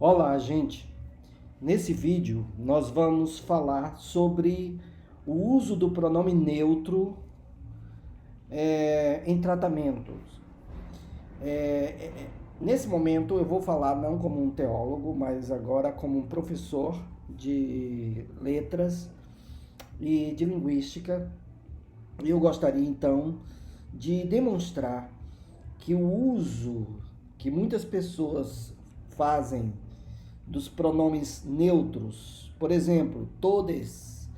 Olá, gente! Nesse vídeo nós vamos falar sobre o uso do pronome neutro em tratamentos. Nesse momento eu vou falar não como um teólogo, mas agora como um professor de letras e de linguística. E eu gostaria então de demonstrar que o uso que muitas pessoas fazem dos pronomes neutros, por exemplo, todes,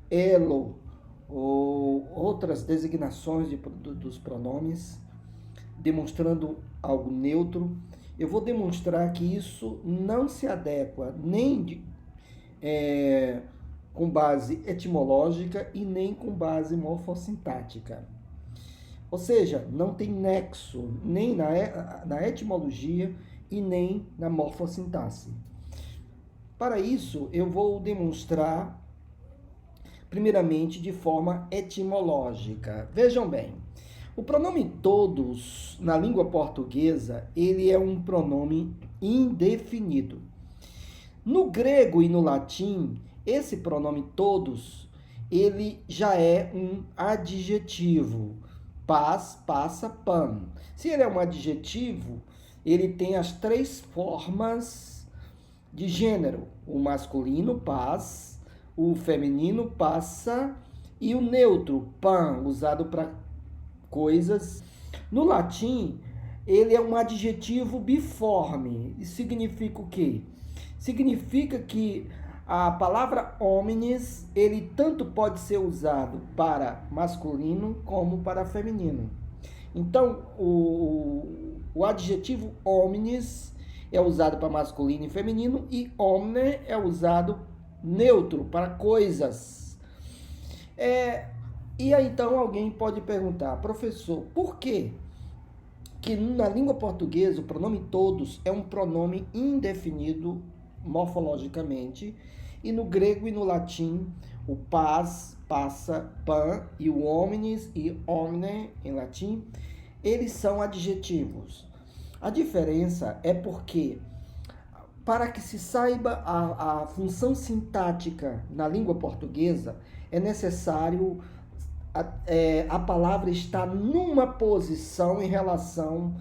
elo ou outras designações dos pronomes, demonstrando algo neutro, eu vou demonstrar que isso não se adequa nem com base etimológica e nem com base morfossintática. Ou seja, não tem nexo nem na etimologia e nem na morfossintaxe. Para isso, eu vou demonstrar, primeiramente, de forma etimológica. Vejam bem, o pronome todos, na língua portuguesa, ele é um pronome indefinido. No grego e no latim, esse pronome todos, ele já é um adjetivo. Paz, passa, pan. Se ele é um adjetivo, ele tem as três formas de gênero: o masculino, paz, o feminino, passa, e o neutro, pan, usado para coisas. No latim, ele é um adjetivo biforme. Isso significa o quê? Significa que a palavra homines, ele tanto pode ser usado para masculino como para feminino. Então, o adjetivo homines é usado para masculino e feminino, e omne é usado neutro para coisas. E aí, então, alguém pode perguntar: professor, por que na língua portuguesa o pronome todos é um pronome indefinido morfologicamente, e no grego e no latim o paz, passa, pan, e o homines e omne em latim, eles são adjetivos? A diferença é porque, para que se saiba a função sintática na língua portuguesa, é necessário a palavra estar numa posição em relação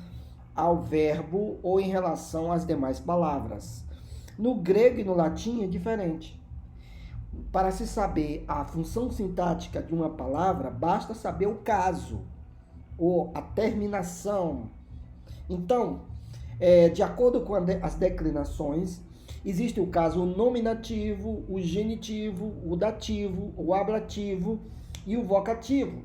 ao verbo ou em relação às demais palavras. No grego e no latim é diferente. Para se saber a função sintática de uma palavra, basta saber o caso ou a terminação. Então, de acordo com as declinações, existe o caso nominativo, o genitivo, o dativo, o ablativo e o vocativo.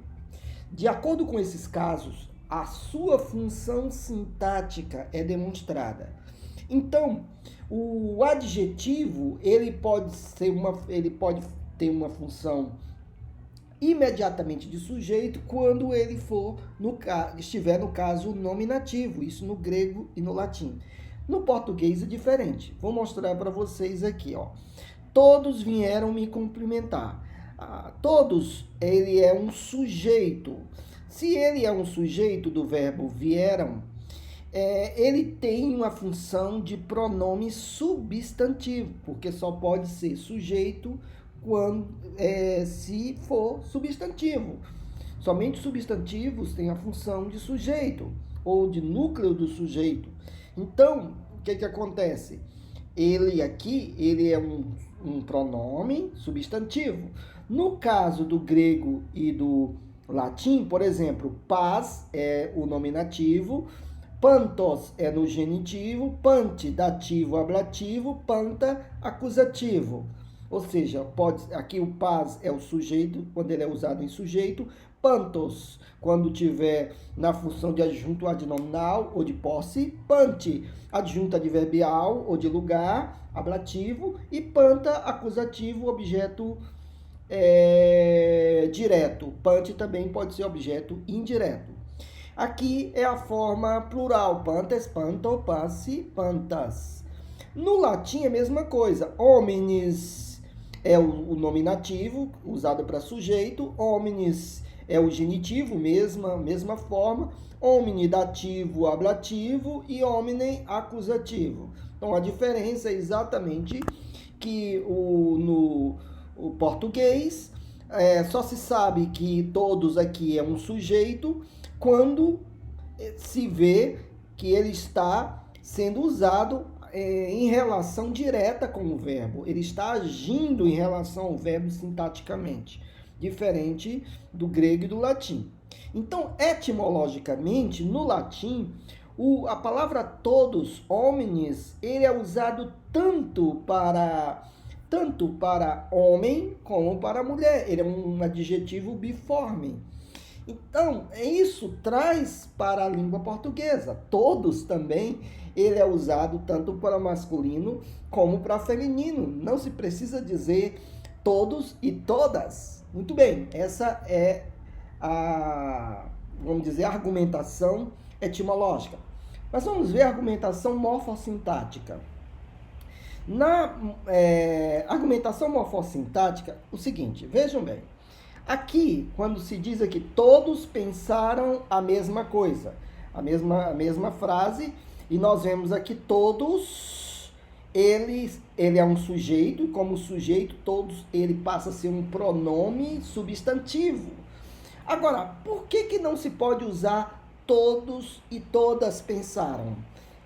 De acordo com esses casos, a sua função sintática é demonstrada. Então, o adjetivo, ele pode ter uma função imediatamente de sujeito quando ele estiver no caso nominativo, isso no grego e no latim. No português é diferente. Vou mostrar para vocês aqui, ó. Todos vieram me cumprimentar. Todos, ele é um sujeito. Se ele é um sujeito do verbo vieram, ele tem uma função de pronome substantivo, porque só pode ser sujeito se for substantivo. Somente substantivos têm a função de sujeito ou de núcleo do sujeito. Então, o que acontece? Ele é um pronome substantivo. No caso do grego e do latim, por exemplo, paz é o nominativo, pantos é no genitivo, pante, dativo, ablativo, panta, acusativo. Ou seja, aqui o paz é o sujeito, quando ele é usado em sujeito, pantos, quando tiver na função de adjunto adnominal ou de posse, pante, adjunto adverbial ou de lugar, ablativo, e panta, acusativo, objeto direto. Pante também pode ser objeto indireto. Aqui é a forma plural, pantes, panto, passe, pantas. No latim é a mesma coisa. Homines é o nominativo, usado para sujeito. Homines é o genitivo, mesma forma, hominem dativo, ablativo e hominem acusativo. Então a diferença é exatamente que no português só se sabe que todos aqui é um sujeito quando se vê que ele está sendo usado em relação direta com o verbo. Ele está agindo em relação ao verbo sintaticamente, diferente do grego e do latim. Então, etimologicamente, no latim, a palavra todos, homines, ele é usado tanto para homem como para mulher. Ele é um adjetivo biforme. Então, isso traz para a língua portuguesa. Todos também, ele é usado tanto para masculino como para feminino. Não se precisa dizer todos e todas. Muito bem, essa é a argumentação etimológica. Mas vamos ver a argumentação morfossintática. Na argumentação morfossintática, o seguinte, vejam bem. Aqui, quando se diz aqui, todos pensaram a mesma coisa, a mesma frase, e nós vemos aqui todos, ele é um sujeito, e como sujeito, todos, ele passa a ser um pronome substantivo. Agora, por que não se pode usar todos e todas pensaram?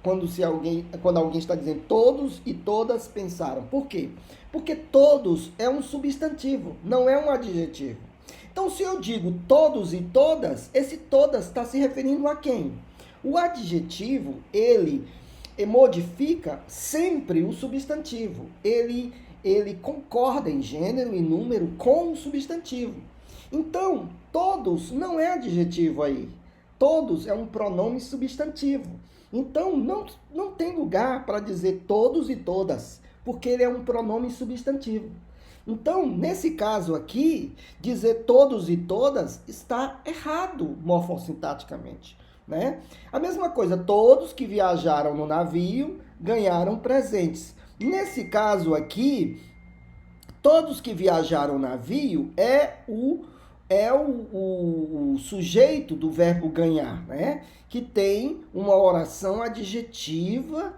Quando alguém está dizendo todos e todas pensaram. Por quê? Porque todos é um substantivo, não é um adjetivo. Então, se eu digo todos e todas, esse todas está se referindo a quem? O adjetivo, ele modifica sempre o substantivo. Ele concorda em gênero e número com o substantivo. Então, todos não é adjetivo aí. Todos é um pronome substantivo. Então, não tem lugar para dizer todos e todas, porque ele é um pronome substantivo. Então, nesse caso aqui, dizer todos e todas está errado morfossintaticamente, né? A mesma coisa, todos que viajaram no navio ganharam presentes. Nesse caso aqui, todos que viajaram no navio é o sujeito do verbo ganhar, né? Que tem uma oração adjetiva,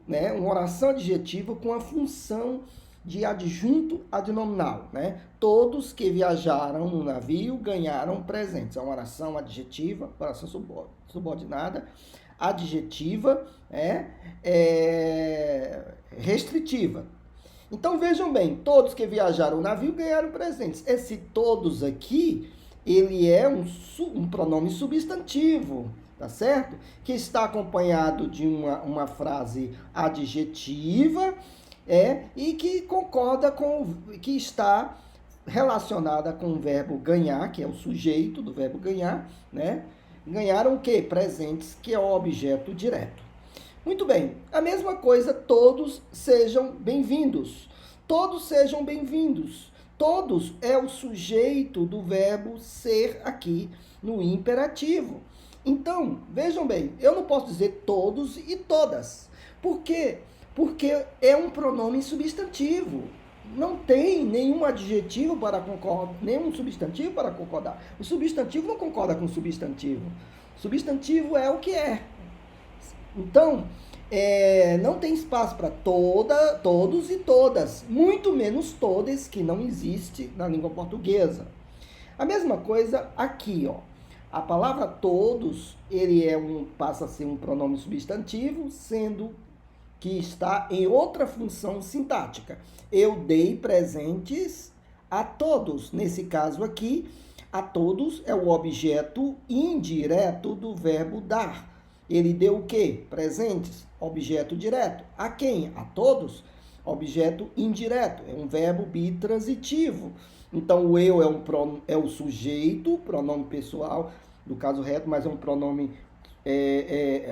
né? Uma oração adjetiva com a função de adjunto adnominal, né? Todos que viajaram no navio ganharam presentes. É uma oração adjetiva, oração subordinada, adjetiva, restritiva. Então vejam bem, todos que viajaram no navio ganharam presentes. Esse todos aqui, ele é um pronome substantivo, tá certo? Que está acompanhado de uma frase adjetiva, e que concorda que está relacionada com o verbo ganhar, que é o sujeito do verbo ganhar, né? Ganharam o quê? Presentes, que é o objeto direto. Muito bem, a mesma coisa, todos sejam bem-vindos. Todos sejam bem-vindos. Todos é o sujeito do verbo ser aqui no imperativo. Então, vejam bem, eu não posso dizer todos e todas. Por quê? Porque é um pronome substantivo. Não tem nenhum adjetivo para concordar, nenhum substantivo para concordar. O substantivo não concorda com o substantivo. O substantivo é o que é. Então, não tem espaço para todos e todas, muito menos todes, que não existe na língua portuguesa. A mesma coisa aqui, ó. A palavra todos, ele passa a ser um pronome substantivo, sendo que está em outra função sintática. Eu dei presentes a todos. Nesse caso aqui, a todos é o objeto indireto do verbo dar. Ele deu o quê? Presentes, objeto direto. A quem? A todos, objeto indireto. É um verbo bitransitivo. Então, o eu é o sujeito, pronome pessoal, no caso reto, mas é um pronome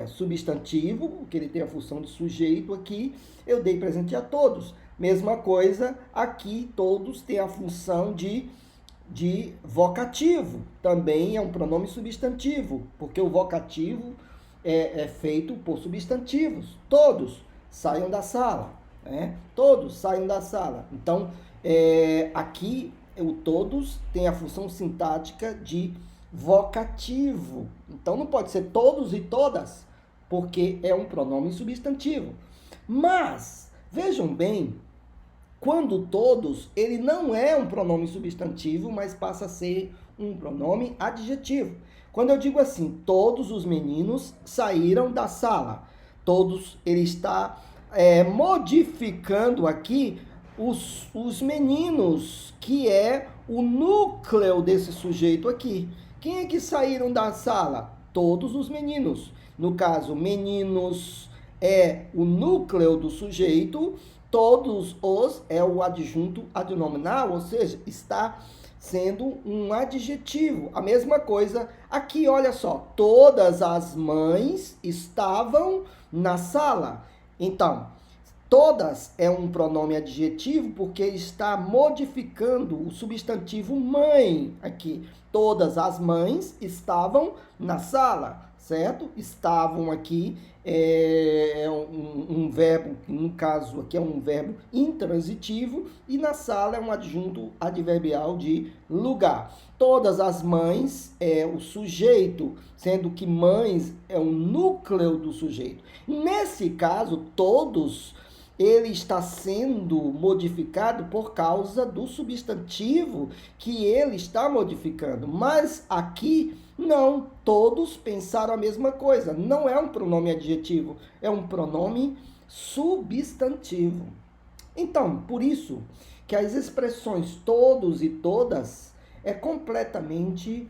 substantivo, porque ele tem a função de sujeito aqui. Eu dei presente a todos. Mesma coisa, aqui todos têm a função de vocativo. Também é um pronome substantivo, porque o vocativo é feito por substantivos. Todos saiam da sala, né? Todos saiam da sala. Então, aqui o todos tem a função sintática de vocativo. Então não pode ser todos e todas, porque é um pronome substantivo. Mas, vejam bem, quando todos, ele não é um pronome substantivo, mas passa a ser um pronome adjetivo. Quando eu digo assim, todos os meninos saíram da sala. Todos, ele está modificando aqui os meninos, que é o núcleo desse sujeito aqui. Quem é que saíram da sala? Todos os meninos. No caso, meninos é o núcleo do sujeito, todos os é o adjunto adnominal, ou seja, está sendo um adjetivo. A mesma coisa aqui, olha só, todas as mães estavam na sala. Então, todas é um pronome adjetivo porque está modificando o substantivo mãe aqui. Todas as mães estavam na sala, certo? Estavam aqui um verbo, no caso aqui é um verbo intransitivo, e na sala é um adjunto adverbial de lugar. Todas as mães é o sujeito, sendo que mães é o núcleo do sujeito. Nesse caso, todos, ele está sendo modificado por causa do substantivo que ele está modificando. Mas aqui, não, todos pensaram a mesma coisa. Não é um pronome adjetivo, é um pronome substantivo. Então, por isso que as expressões todos e todas é completamente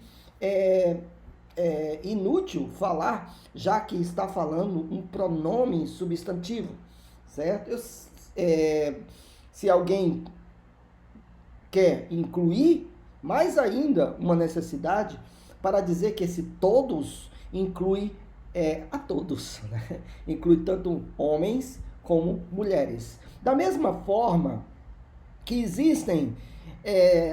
inútil falar, já que está falando um pronome substantivo, certo? Se alguém quer incluir mais ainda uma necessidade para dizer que esse todos inclui a todos, né? Inclui tanto homens como mulheres. Da mesma forma que existem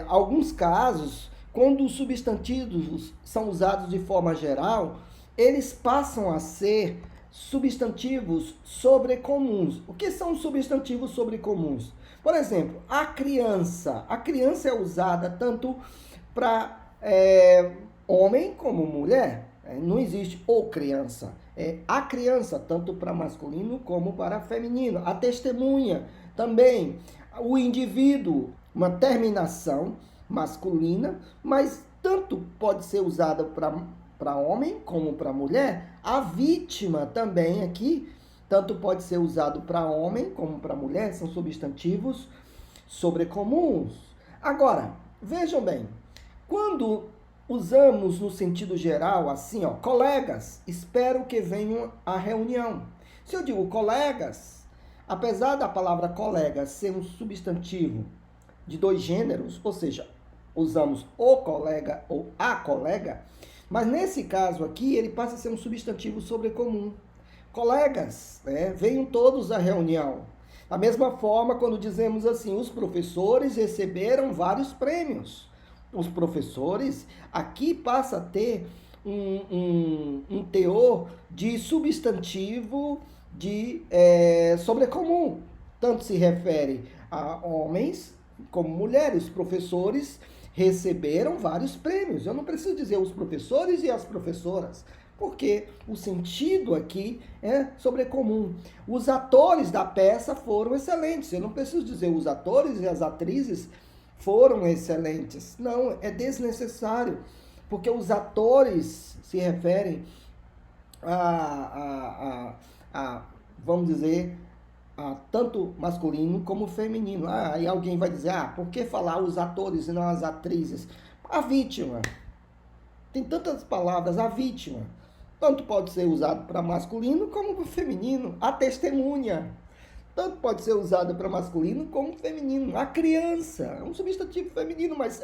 alguns casos, quando os substantivos são usados de forma geral, eles passam a ser substantivos sobrecomuns. O que são substantivos sobrecomuns? Por exemplo, a criança. A criança é usada tanto para homem como mulher. Não existe o criança. É a criança, tanto para masculino como para feminino. A testemunha também. O indivíduo, uma terminação masculina, mas tanto pode ser usada para homem como para mulher. A vítima também aqui, tanto pode ser usado para homem como para mulher, são substantivos sobrecomuns. Agora, vejam bem, quando usamos no sentido geral, assim, ó, colegas, espero que venham à reunião. Se eu digo colegas, apesar da palavra colega ser um substantivo de dois gêneros, ou seja, usamos o colega ou a colega, mas nesse caso aqui ele passa a ser um substantivo sobrecomum. Colegas, venham todos à reunião. Da mesma forma, quando dizemos assim, os professores receberam vários prêmios. Os professores, aqui passa a ter um teor de substantivo de sobrecomum. Tanto se refere a homens como mulheres. Os professores receberam vários prêmios. Eu não preciso dizer os professores e as professoras, porque o sentido aqui é sobrecomum. Os atores da peça foram excelentes. Eu não preciso dizer os atores e as atrizes foram excelentes. Não, é desnecessário, porque os atores se referem vamos dizer, tanto masculino como feminino. Aí alguém vai dizer, por que falar os atores e não as atrizes? A vítima. Tem tantas palavras, a vítima. Tanto pode ser usado para masculino como para feminino. A testemunha. Tanto pode ser usado para masculino como feminino. A criança. É um substantivo feminino, mas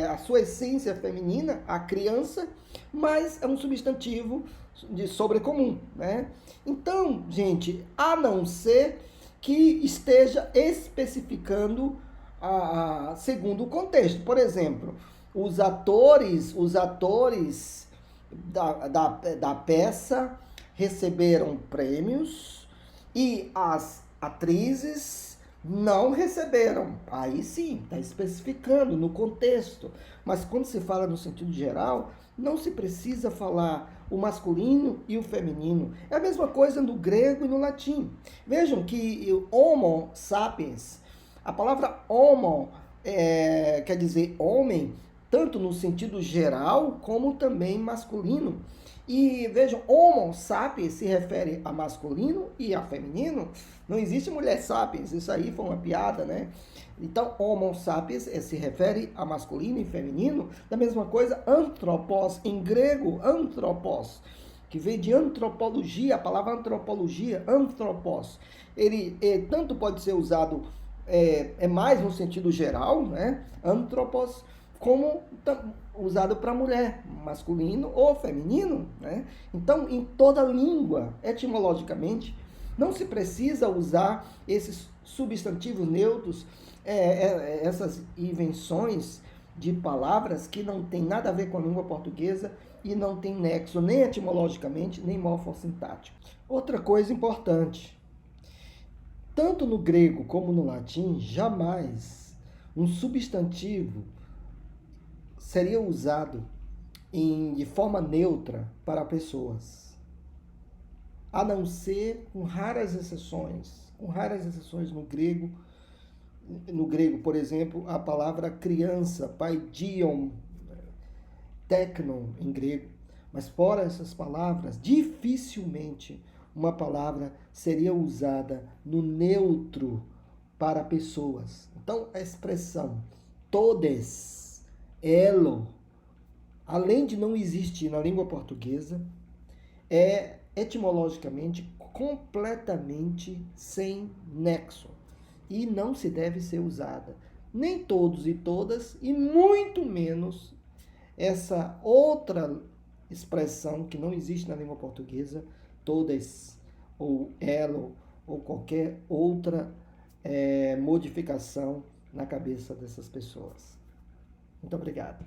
a sua essência feminina, a criança, mas é um substantivo de sobrecomum, né? Então, gente, a não ser que esteja especificando segundo o contexto. Por exemplo, os atores da peça receberam prêmios e as atrizes não receberam. Aí sim, está especificando no contexto. Mas quando se fala no sentido geral, não se precisa falar o masculino e o feminino. É a mesma coisa no grego e no latim. Vejam que o Homo sapiens, a palavra homo quer dizer homem, tanto no sentido geral como também masculino. E vejam, Homo sapiens se refere a masculino e a feminino. Não existe mulher sapiens, isso aí foi uma piada, né? Então, Homo sapiens se refere a masculino e feminino. Da mesma coisa, anthropos, em grego, anthropos, que vem de antropologia, a palavra antropologia, anthropos. Ele tanto pode ser usado, mais no sentido geral, né? Anthropos, como usado para mulher, masculino ou feminino, né? Então, em toda língua, etimologicamente, não se precisa usar esses substantivos neutros, essas invenções de palavras que não tem nada a ver com a língua portuguesa e não tem nexo nem etimologicamente, nem morfossintático. Outra coisa importante, tanto no grego como no latim, jamais um substantivo seria usado de forma neutra para pessoas, a não ser com raras exceções. Com raras exceções no grego. No grego, por exemplo, a palavra criança, paidion, teknon em grego. Mas fora essas palavras, dificilmente uma palavra seria usada no neutro para pessoas. Então, a expressão todes, elo, além de não existir na língua portuguesa, é etimologicamente completamente sem nexo e não se deve ser usada. Nem todos e todas, e muito menos essa outra expressão que não existe na língua portuguesa, todas, ou elo, ou qualquer outra modificação na cabeça dessas pessoas. Muito obrigado.